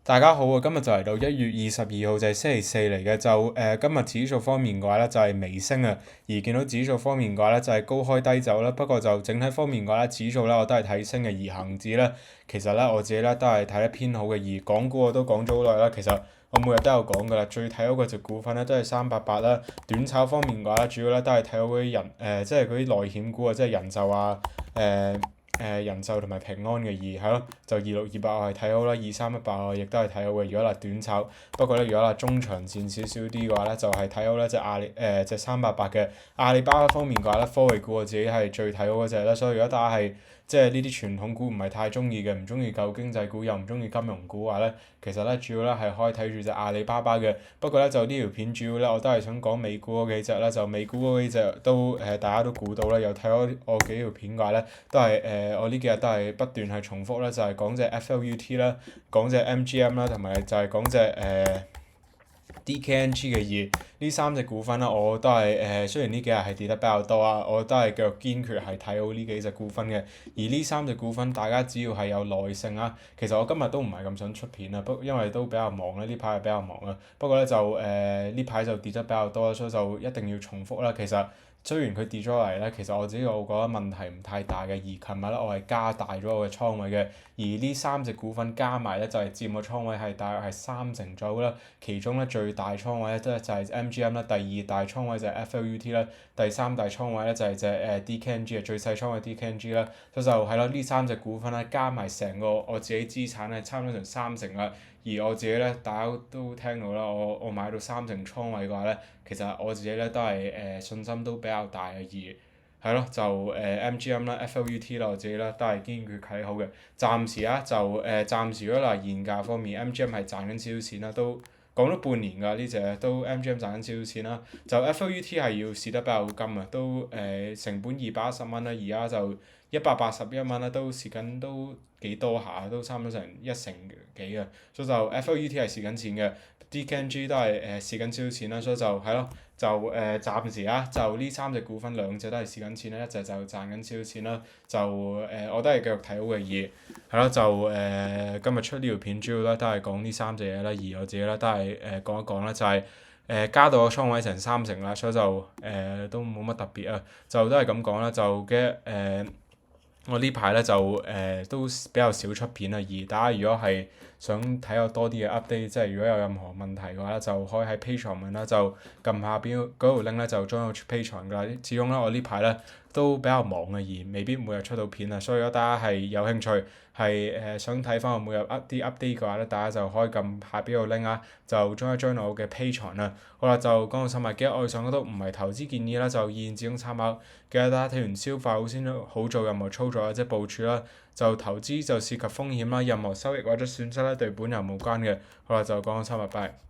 大家好啊！今日就嚟到1月22號，就係星期四嚟嘅。今日指數方面嘅話咧，就係微升啊。而見到指數方面嘅話咧，就係高開低走啦。不過就整體方面嘅話咧，指數咧我都係睇升嘅，而恆指咧其實咧我自己咧都係睇得偏好嘅。而港股我都講咗好耐啦，其實我每日都有講噶啦。最睇好嗰隻股份咧都係388啦。短炒方面嘅話咧，主要咧都係睇好嗰啲即係嗰啲內險股啊，即係人壽啊，人壽同埋平安嘅。而係咯，就2628我係睇好啦，2318我亦都係睇好嘅。如果話短炒，不過咧如果話中長線少少啲嘅話咧，就係睇好咧隻388嘅阿里巴巴方面嘅話咧，科技股我自己係最睇好嗰隻啦。所以如果大家係即係呢啲傳統股唔係太中意嘅，唔中意舊經濟股又唔中意金融股嘅話咧，其實咧主要咧係可以睇住隻阿里巴巴嘅。不過咧就呢條片主要咧我都係想講美股嗰幾隻啦，就美股嗰幾隻都大家都估到啦，有睇我幾條片嘅話咧，都係我呢幾日都係不斷係重複啦，就係講隻 FLUT 啦，講隻 MGM 啦，同埋就係講隻DKNG 嘅。呢三隻股份啦，我都係雖然呢幾日係跌得比較多啊，我都係繼續堅決係睇好呢幾隻股份嘅。而呢三隻股份，大家只要係有耐性啊，其實我今日都唔係咁想出片啊，因為都比較忙啦，呢排係比較忙啊。不過咧就呢排就跌得比較多，所以就一定要重複啦。其實雖然佢跌咗落嚟咧，其實我自己覺得問題唔太大嘅。而琴日咧我係加大咗我嘅倉位嘅，而呢三隻股份加埋咧就係佔我倉位係大約係30%左右啦。其中咧最大倉位咧就係 MGM 啦，第二大倉位就係 FLUT 啦，第三大倉位咧就係隻DKNG 啊，最細倉位 DKNG 啦。所以就係咯，呢三隻股份咧加埋成個我自己資產咧差唔多成30%啦。而我自己咧，大家都聽到啦，我買到30%倉位嘅話咧，其實我自己咧都係信心都比較大嘅。而係咯，就MGM 啦、FLUT 啦，我自己咧都係堅決睇好嘅。暫時啊，暫時如果話現價方面，MGM 係賺緊少少錢啦，都講咗半年㗎呢隻，都 MGM 賺緊少少錢啦。就 FLUT 係要蝕得比較金啊，都成本210蚊啦，而家就181蚊啦，都蝕緊都幾多下，都差唔多成1成幾啊。所以就 FLUT 係蝕緊錢嘅，DKNG 都係蝕緊少少錢啦。所以就係咯，就暫時啊，就呢三隻股份兩隻都係蝕緊錢啦，一隻就賺緊少少錢啦。就我都係繼續睇好嘅。而係咯，就今日出呢條片主要咧都係講呢三隻嘢啦。而我自己咧都係講一講啦，就係加到個倉位成30%啦，所以就都冇乜特別啊。就都係咁講啦，就我呢排咧就都比較少出片啊。而大家如果係想睇我多啲嘅 update，即係如果有任何問題嘅話咧，就可以喺 Patreon 問啦，就撳下邊嗰條 link 咧就 join 我 Patreon 㗎啦。始終咧我呢排咧都比較忙啊，而未必每日出到片啊。所以如果大家係有興趣係想睇翻我每日啲 update 嘅話咧，大家就可以撳下邊個 link 啊，就 join 我嘅 Patreon 啦。好啦，就講到新聞，記得我上嗰度唔係投資建議啦，就現只供參考。記得大家睇完消化好先好做任何操作或者部署啦。就投資就涉及風險啦，任何收益或者損失咧對本人無關嘅。好啦，就講到差唔多，拜拜。